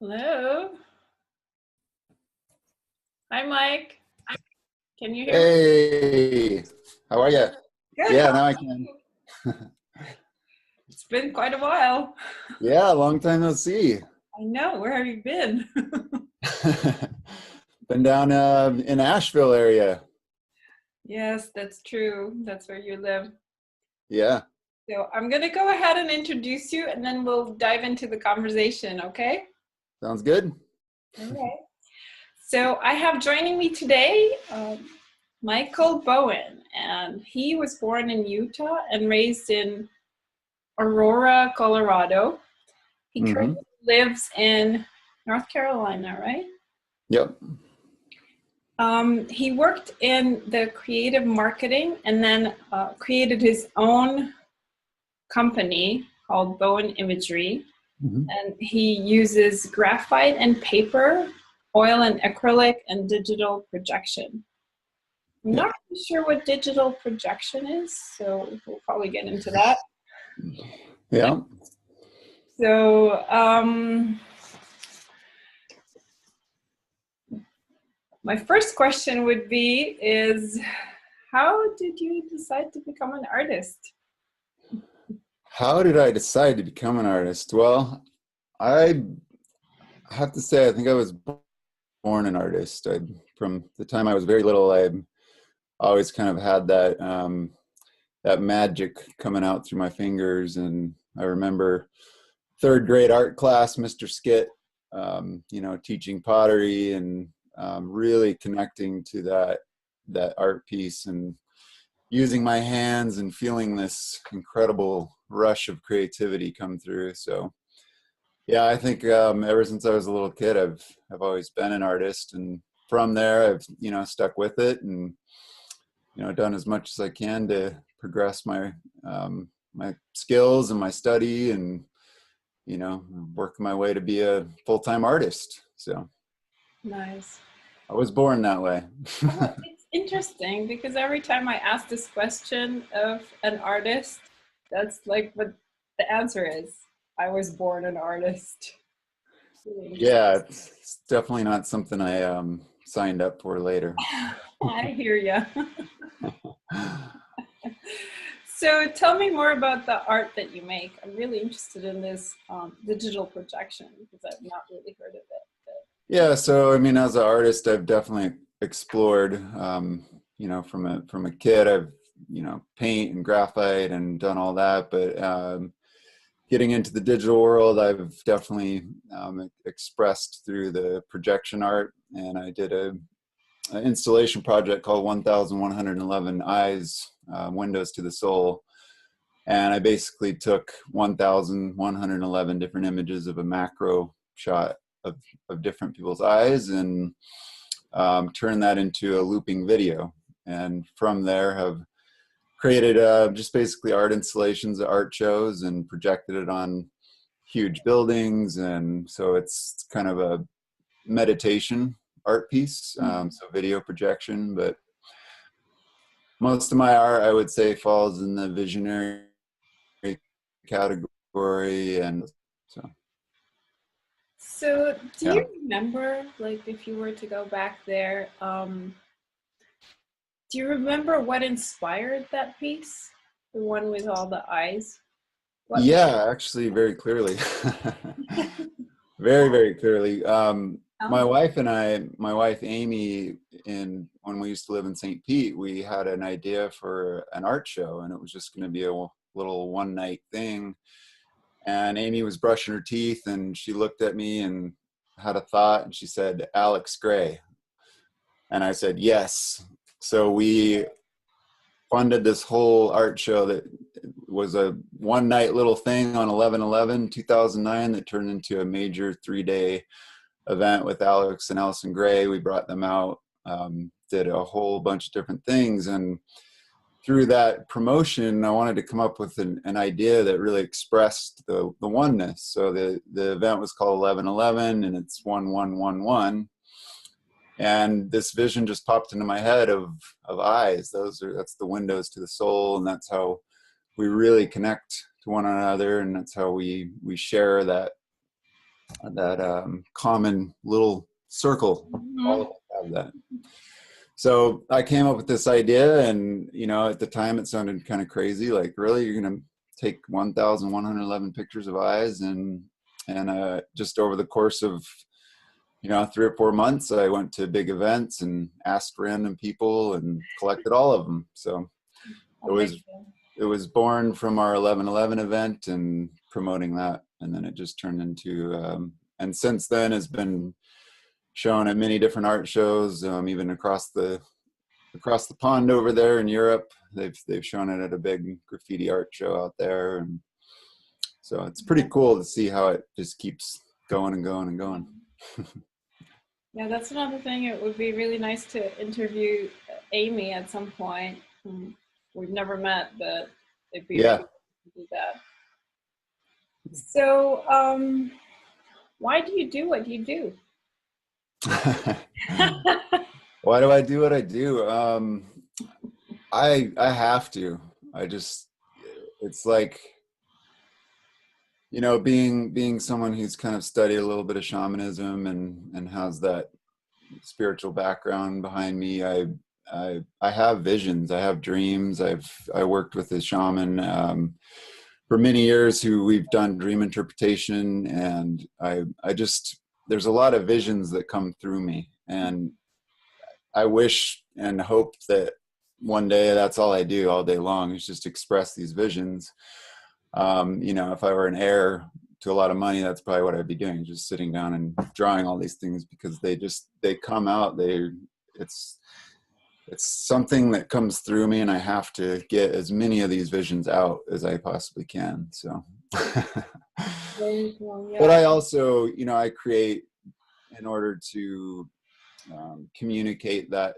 Hello. Hi, Mike. Can you hear me? Hey, how are you? Good. Yeah, now I can. It's been quite a while. Yeah, long time no see. I know. Where have you been? Been down in Asheville area. Yes, that's true. That's where you live. Yeah, So I'm going to go ahead and introduce you, and then we'll dive into the conversation, okay? sounds good. Okay. So I have joining me today Michael Bowen, and he was born in Utah and raised in Aurora, Colorado. He Mm-hmm. currently lives in North Carolina, right? Yep. He worked in the creative marketing and then created his own company called Bowen Imagery. Mm-hmm. And he uses graphite and paper, oil and acrylic, and digital projection. I'm Yeah. not really sure what digital projection is, so we'll probably get into that. Yeah. So, my first question would be how did you decide to become an artist? How did I decide to become an artist? Well, I have to say, I think I was born an artist. From the time I was very little, I always kind of had that magic coming out through my fingers. And I remember third grade art class, Mr. Skit, teaching pottery and really connecting to that art piece and using my hands and feeling this incredible rush of creativity come through. So yeah, I think ever since I was a little kid, I've always been an artist, and from there I've stuck with it and done as much as I can to progress my skills and my study and working my way to be a full-time artist. So Nice. I was born that way. Oh, it's interesting because every time I ask this question of an artist, that's like what the answer is. I was born an artist. Really interesting. Yeah, it's definitely not something I signed up for later. I hear you. So tell me more about the art that you make. I'm really interested in this digital projection because I've not really heard of it. Yeah, so I mean, as an artist, I've definitely explored. From a kid, I've paint and graphite and done all that. But getting into the digital world, I've definitely expressed through the projection art, and I did an installation project called 1,111 Eyes, Windows to the Soul. And I basically took 1,111 different images of a macro shot of different people's eyes and turned that into a looping video. And from there have created just basically art installations at art shows and projected it on huge buildings. And so it's kind of a meditation art piece, so video projection. But most of my art, I would say, falls in the visionary category. And So do yeah. you remember, like if you were to go back there, do you remember what inspired that piece? The one with all the eyes? What made Yeah, actually, very clearly. Very, very clearly. My um, wife and my wife Amy, when we used to live in St. Pete, we had an idea for an art show, and it was just going to be a little one night thing. And Amy was brushing her teeth, and she looked at me and had a thought, and she said, "Alex Gray." And I said, "Yes." So we funded this whole art show that was a one night little thing on 11/11/2009 that turned into a major 3-day event with Alex and Allison Gray. We brought them out, did a whole bunch of different things. And through that promotion, I wanted to come up with an idea that really expressed the oneness. So the event was called 11/11, and it's 1111. And this vision just popped into my head of eyes. That's the windows to the soul, and that's how we really connect to one another, and that's how we share that common little circle. All Mhm. of us have that. So I came up with this idea, and at the time it sounded kind of crazy. Like, really, you're gonna take 1,111 pictures of eyes, and just over the course of 3 or 4 months, I went to big events and asked random people and collected all of them. So it was Amazing. it was born from our 11/11 event and promoting that, and then it just turned into and since then has been shown at many different art shows, even across the pond over there in Europe. They've shown it at a big graffiti art show out there, and so it's pretty cool to see how it just keeps going and going and going. Yeah, that's another thing. It would be really nice to interview Amy at some point. We've never met, but it'd be really Yeah. good to do that. So, why do you do what you do? Why do I do what I do? I have to. It's like, being someone who's kind of studied a little bit of shamanism and has that spiritual background behind me. I have visions. I have dreams. I worked with a shaman for many years who we've done dream interpretation, and I just there's a lot of visions that come through me, and I wish and hope that one day that's all I do all day long is just express these visions. If I were an heir to a lot of money, that's probably what I'd be doing, just sitting down and drawing all these things, because they come out. It's something that comes through me, and I have to get as many of these visions out as I possibly can. So, Well, but yeah. I also, I create in order to communicate that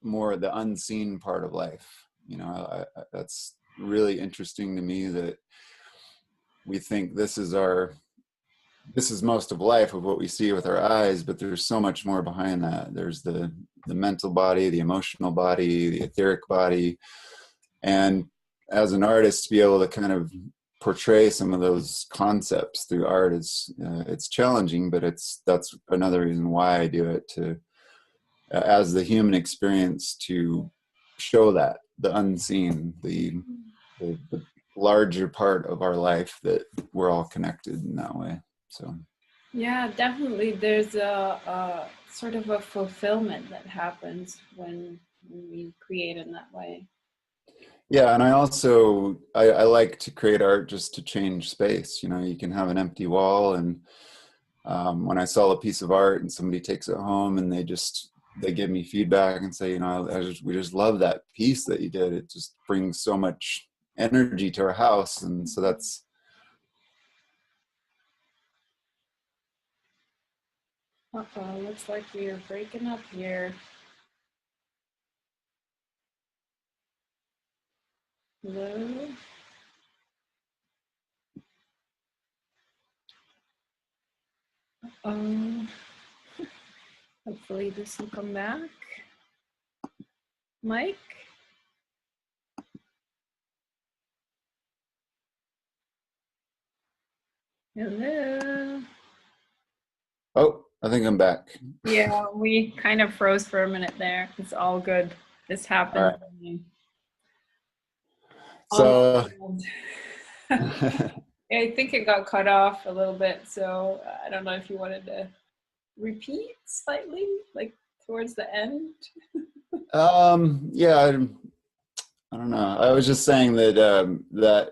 more the unseen part of life. That's really interesting to me, that we think this is most of life, of what we see with our eyes, but there's so much more behind that. There's the mental body, the emotional body, the etheric body. And as an artist, to be able to kind of portray some of those concepts through art is it's challenging, but that's another reason why I do it, to as the human experience, to show that the unseen, the larger part of our life, that we're all connected in that way. So Yeah, definitely. There's a sort of a fulfillment that happens when we create in that way. yeah, and I like to create art just to change space. You can have an empty wall, and when I sell a piece of art and somebody takes it home and they give me feedback and say, we just love that piece that you did. It just brings so much energy to our house, and so that's. Uh-oh, looks like we are breaking up here. Hello? Um, hopefully this will come back. Mike? Hello? Oh, I think I'm back. Yeah, we kind of froze for a minute there. It's all good. This All happens all right. over the world. So I think it got cut off a little bit, so I don't know if you wanted to repeat slightly, like towards the end. yeah, I don't know. I was just saying that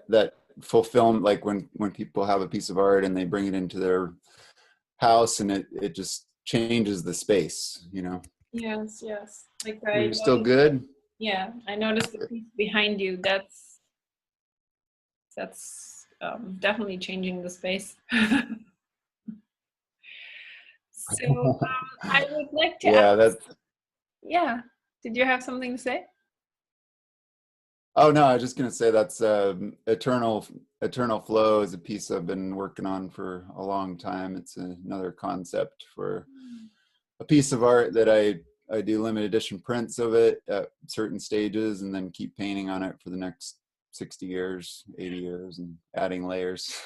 that fulfillment, like when people have a piece of art and they bring it into their house, and it just changes the space. Yes, yes. Like Are I you still noticed, good? yeah, I noticed the piece behind you. That's definitely changing the space. So I would like to ask, Yeah, that's. yeah, did you have something to say? Oh no, I was just gonna say that's eternal flow is a piece I've been working on for a long time. It's another concept for a piece of art that I do limited edition prints of it at certain stages, and then keep painting on it for the next 60 years, 80 years, and adding layers.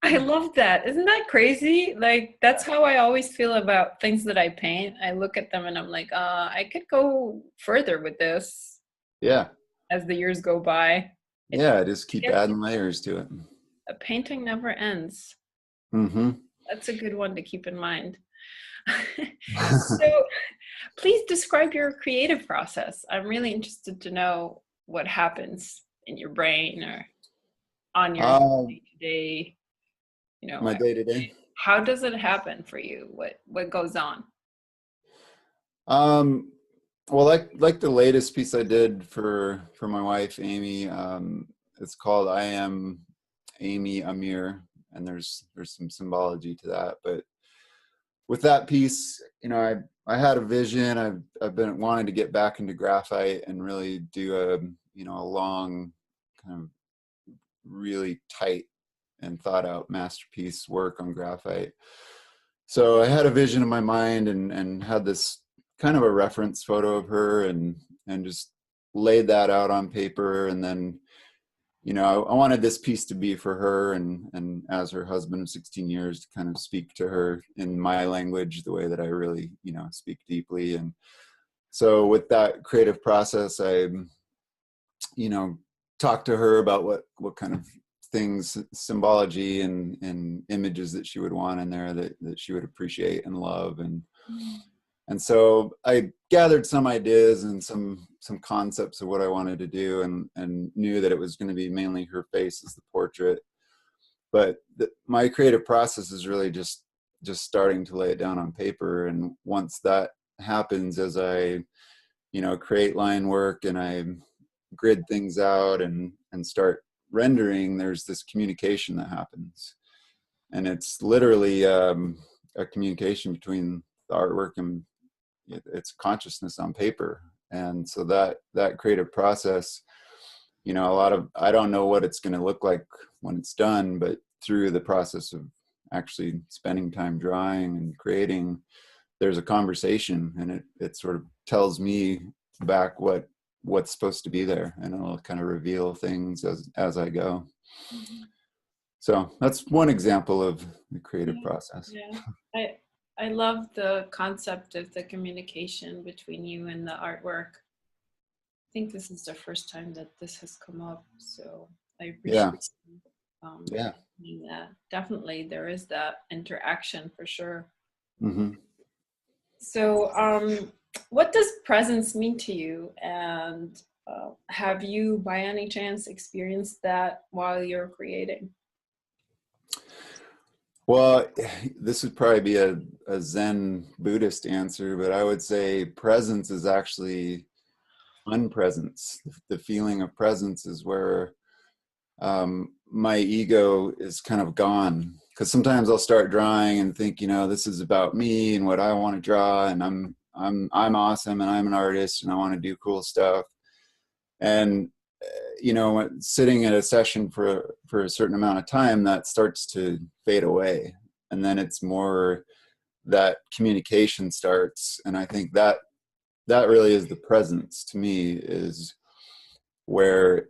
I love that. Isn't that crazy? Like, that's how I always feel about things that I paint. I look at them and I'm like, I could go further with this Yeah. as the years go by. It Yeah. Just keep gets, adding layers to it. a painting never ends. Mm-hmm. That's a good one to keep in mind. So, please describe your creative process. I'm really interested to know what happens in your brain or on your Um, day-to-day, you know, my day to day. how does it happen for you? What goes on? Um, well, like the latest piece I did for my wife Amy, it's called "I Am Amy Amir," and there's some symbology to that. But with that piece, I had a vision. I've been wanting to get back into graphite and really do a long kind of really tight and thought out masterpiece work on graphite. So I had a vision in my mind and had this kind of a reference photo of her and just laid that out on paper. And then, I wanted this piece to be for her and as her husband of 16 years to kind of speak to her in my language, the way that I really, speak deeply. And so with that creative process, I, talked to her about what kind of things, symbology and images that she would want in there that she would appreciate and love. And so I gathered some ideas and some concepts of what I wanted to do and knew that it was going to be mainly her face as the portrait. But my creative process is really just starting to lay it down on paper. And once that happens, as I, create line work and I grid things out and start rendering, there's this communication that happens. And it's literally a communication between the artwork and it's consciousness on paper. And so that creative process, I don't know what it's going to look like when it's done, but through the process of actually spending time drawing and creating, there's a conversation, and it sort of tells me back what's supposed to be there, and it'll kind of reveal things as I go. Mm-hmm. So that's one example of the creative process. Yeah. I love the concept of the communication between you and the artwork. I think this is the first time that this has come up, so I Yeah. appreciate Yeah. that. Definitely, there is that interaction for sure. Mm-hmm. So, what does presence mean to you? And have you, by any chance, experienced that while you're creating? Well, this would probably be a Zen Buddhist answer, but I would say presence is actually unpresence. The feeling of presence is where my ego is kind of gone. Because sometimes I'll start drawing and think, this is about me and what I want to draw, and I'm awesome and I'm an artist and I want to do cool stuff. And sitting at a session for a certain amount of time, that starts to fade away, and then it's more that communication starts. And I think that really is the presence to me, is where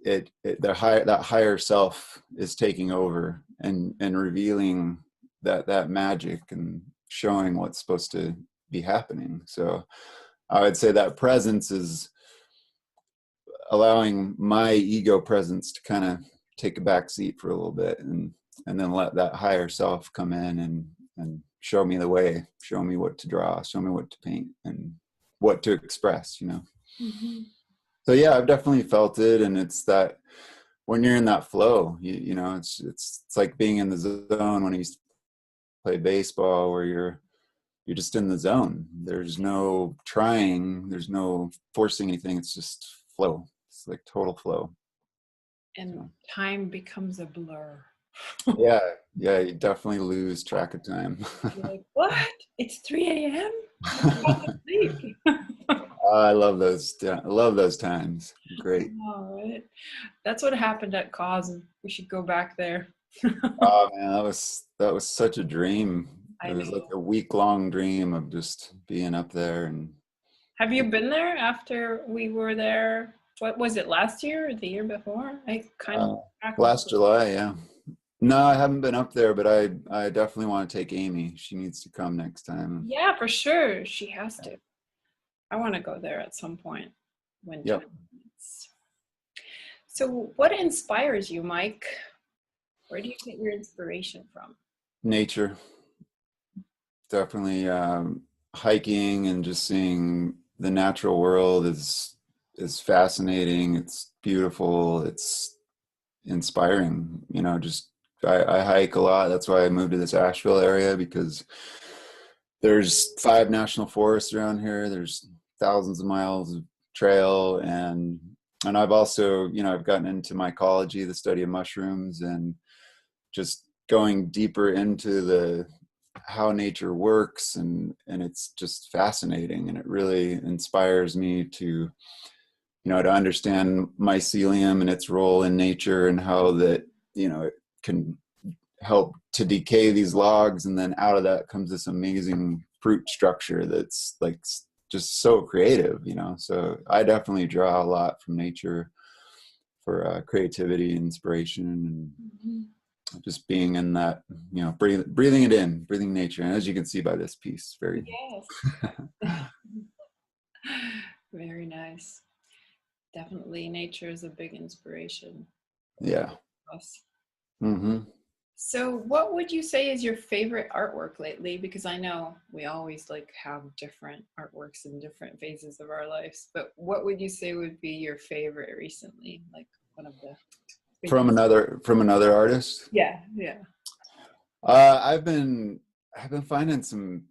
that higher self is taking over and revealing that magic and showing what's supposed to be happening. So I would say that presence is allowing my ego presence to kind of take a back seat for a little bit, and then let that higher self come in and show me the way, show me what to draw, show me what to paint and what to express. Mm-hmm. So yeah, I've definitely felt it. And it's that when you're in that flow, it's like being in the zone when I used to play baseball, where you're just in the zone. There's no trying, there's no forcing anything. It's just flow. It's like total flow. And time becomes a blur. Yeah, you definitely lose track of time. You're like, what? It's 3 a.m.? I love those. I love those times. Great. All right. That's what happened at Cause. We should go back there. Oh man, that was such a dream. I It was like know. a week-long dream of just being up there. And Have you been there after we were there? What was it, last year or the year before? I kind of last July, yeah. No, I haven't been up there, but I definitely want to take Amy. She needs to come next time. Yeah, for sure. She has to. I want to go there at some point when time Yep. permits. So, what inspires you, Mike? Where do you get your inspiration from? Nature. Definitely hiking and just seeing the natural world is fascinating. It's beautiful. It's inspiring. Just I hike a lot. That's why I moved to this Asheville area, because there's 5 national forests around here. There's thousands of miles of trail, and I've also, I've gotten into mycology, the study of mushrooms, and just going deeper into the how nature works, and it's just fascinating, and it really inspires me to understand mycelium and its role in nature, and how that it can help to decay these logs, and then out of that comes this amazing fruit structure that's like just so creative. So I definitely draw a lot from nature for creativity, inspiration, Mhm. and just being in that, breathing it in, breathing nature. And as you can see by this piece, very Yes. Very nice. Definitely, nature is a big inspiration yeah. for us. Hmm. So, what would you say is your favorite artwork lately? Because I know we always like have different artworks in different phases of our lives, but what would you say would be your favorite recently? Like one of the from biggest. another artist. Yeah, yeah. I've been finding some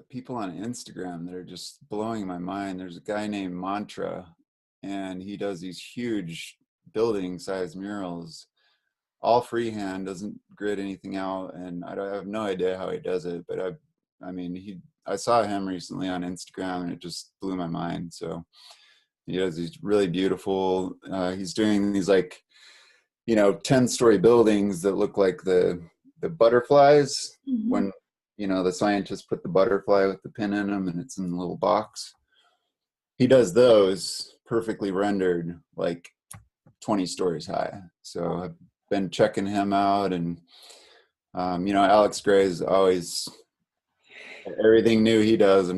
people on Instagram that are just blowing my mind. There's a guy named Mantra, and he does these huge building size murals, all freehand, doesn't grid anything out, and I have no idea how he does it. But I saw him recently on Instagram, and it just blew my mind. So he does these really beautiful. He's doing these, like, 10-story buildings that look like the butterflies Mhm. when the scientists put the butterfly with the pin in them, and it's in a little box. He does those perfectly rendered, like 20 stories high. So I've been checking him out, and Alex Gray is always everything new he does.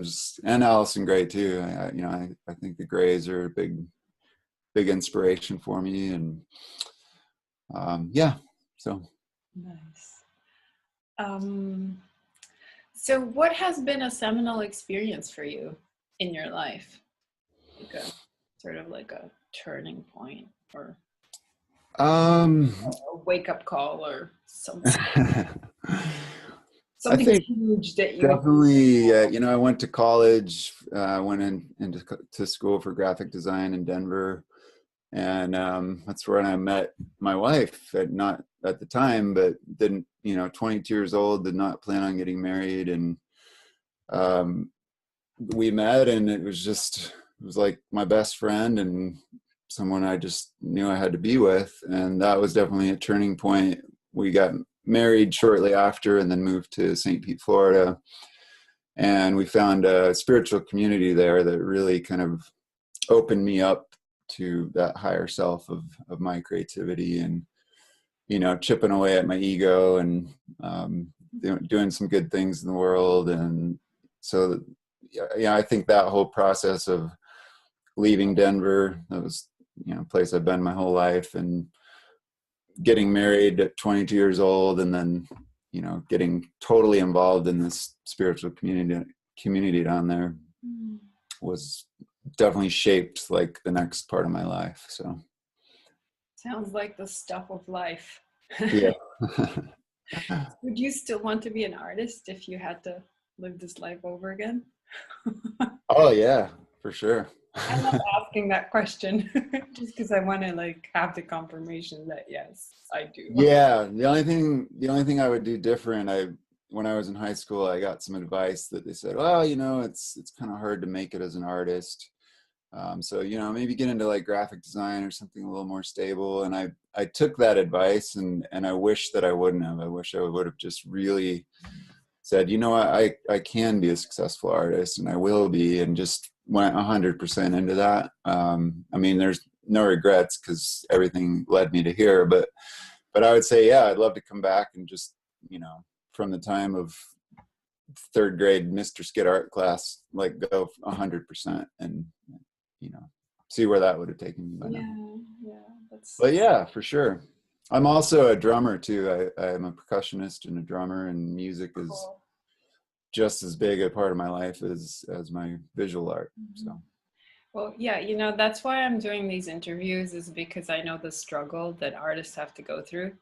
And Allison Gray too. I think the Grays are a big inspiration for me, and yeah. So Nice. Um, so what has been a seminal experience for you in your life? Like a sort of like a turning point or um a wake up call or I something think huge that you. definitely, I went to college, went into school for graphic design in Denver, and that's where I met my wife. Not at the time, but didn't, 22 years old, did not plan on getting married, and um, we met, and it was like my best friend and someone I just knew I had to be with, and that was definitely a turning point. We got married shortly after, and then moved to St. Pete, Florida, and we found a spiritual community there that really kind of opened me up to that higher self of my creativity, and chipping away at my ego, and doing some good things in the world. And so yeah, I think that whole process of leaving Denver, that was a place I've been my whole life, and getting married at 22 years old, and then getting totally involved in this spiritual community down there Mm. was definitely shaped like the next part of my life. So Sounds like the stuff of life. yeah. Would you still want to be an artist if you had to live this life over again? Oh yeah, for sure. I love asking that question just because I want to like have the confirmation that yes, I do. Yeah, the only thing I would do different, when I was in high school, I got some advice that they said, well, it's kind of hard to make it as an artist. So maybe get into like graphic design or something a little more stable. And I took that advice, and I wish that I wouldn't have. I wish I would have just really said, what, I can be a successful artist, and I will be, and just went 100% into that. There's no regrets because everything led me to here, but but I would say, yeah, I'd love to come back and just, you know, from the time of third grade Mr. Skid art class, like go 100% and, you know, see where that would have taken me by now. Yeah, that's But yeah, for sure. I'm also a drummer too. I'm a percussionist and a drummer, and music is cool. just as big a part of my life as my visual art. So. Well, yeah, you know, that's why I'm doing these interviews, is because I know the struggle that artists have to go through.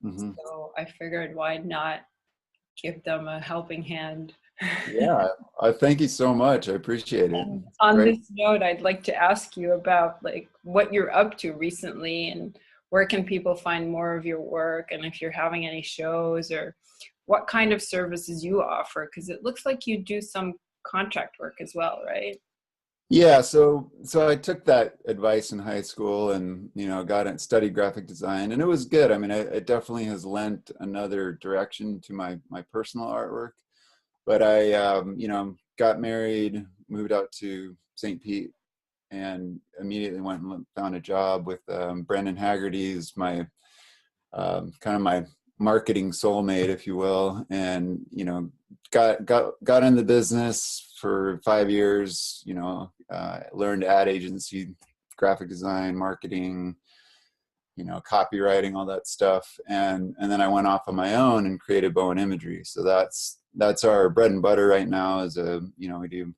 Mm-hmm. So I figured, why not give them a helping hand? Yeah, I thank you so much. I appreciate it. And It's on great. this note, I'd like to ask you about like what you're up to recently, and where can people find more of your work, and if you're having any shows, or what kind of services you offer, because it looks like you do some contract work as well, right? Yeah, so I took that advice in high school, and you know, got it, studied graphic design, and it was good. I mean, it definitely has lent another direction to my personal artwork. But I, you know, got married, moved out to St. Pete, and immediately went and found a job with Brendan Haggerty's my kind of my marketing soulmate, if you will, and you know, got in the business for 5 years. You know, learned ad agency, graphic design, marketing, you know, copywriting, all that stuff, and then I went off on my own and created Bowen Imagery. So that's our bread and butter right now. Is a, you know, we do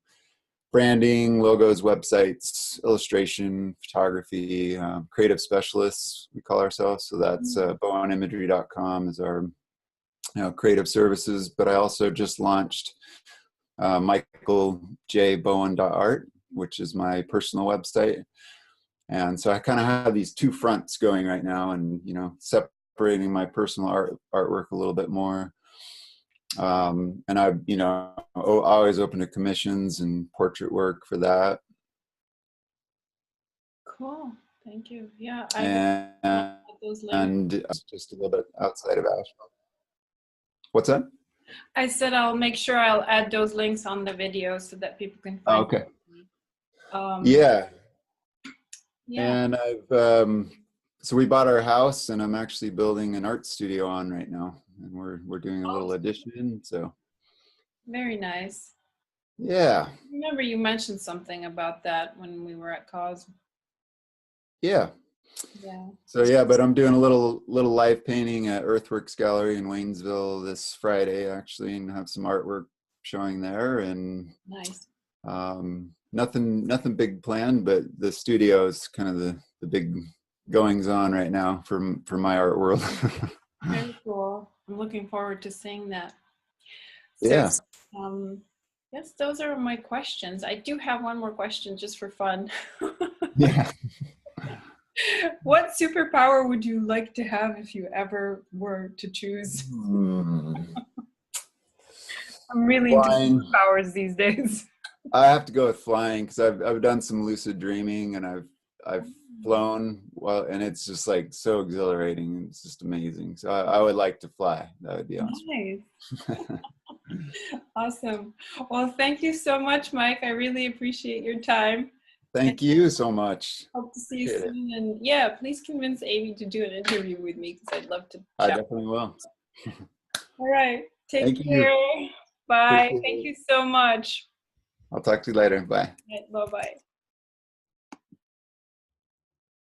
branding, logos, websites, illustration, photography, creative specialists, we call ourselves. So that's bowenimagery.com is our, you know, creative services. But I also just launched michaeljbowen.art, which is my personal website. And so I kind of have these two fronts going right now, and, you know, separating my personal artwork a little bit more. And I, you know, always open to commissions and portrait work for that. Cool. Thank you. Yeah, I will And, add those links. and just a little bit outside of Asheville. What's that? I said I'll make sure I'll add those links on the video so that people can Oh, find okay. me. Um, Yeah. yeah. And so we bought our house, and I'm actually building an art studio on right now, and we're doing a little addition. So Very nice. yeah. I remember you mentioned something about that when we were at Cause. Yeah. Yeah. So yeah, but I'm doing a little live painting at Earthworks Gallery in Waynesville this Friday, actually, and have some artwork showing there. And Nice. nothing big planned, but the studio is kind of the big goings on right now for my art world. Very cool. I'm looking forward to seeing that. So, Yeah. yes, those are my questions. I do have one more question just for fun. Yeah. What superpower would you like to have if you ever were to choose? I'm really into Flying. superpowers these days. I have to go with flying, because I've done some lucid dreaming, and I've flown well, and it's just like so exhilarating. It's just amazing. So I would like to fly. That would be awesome. Nice. Awesome. Well, thank you so much, Mike. I really appreciate your time. Thank you so much. Hope to see you Appreciate it. soon. And yeah, please convince Amy to do an interview with me, because I'd love to I chat. definitely will. All right. Take Thank care. you. Bye. Appreciate Thank it. you so much. I'll talk to you later. Bye. Bye-bye.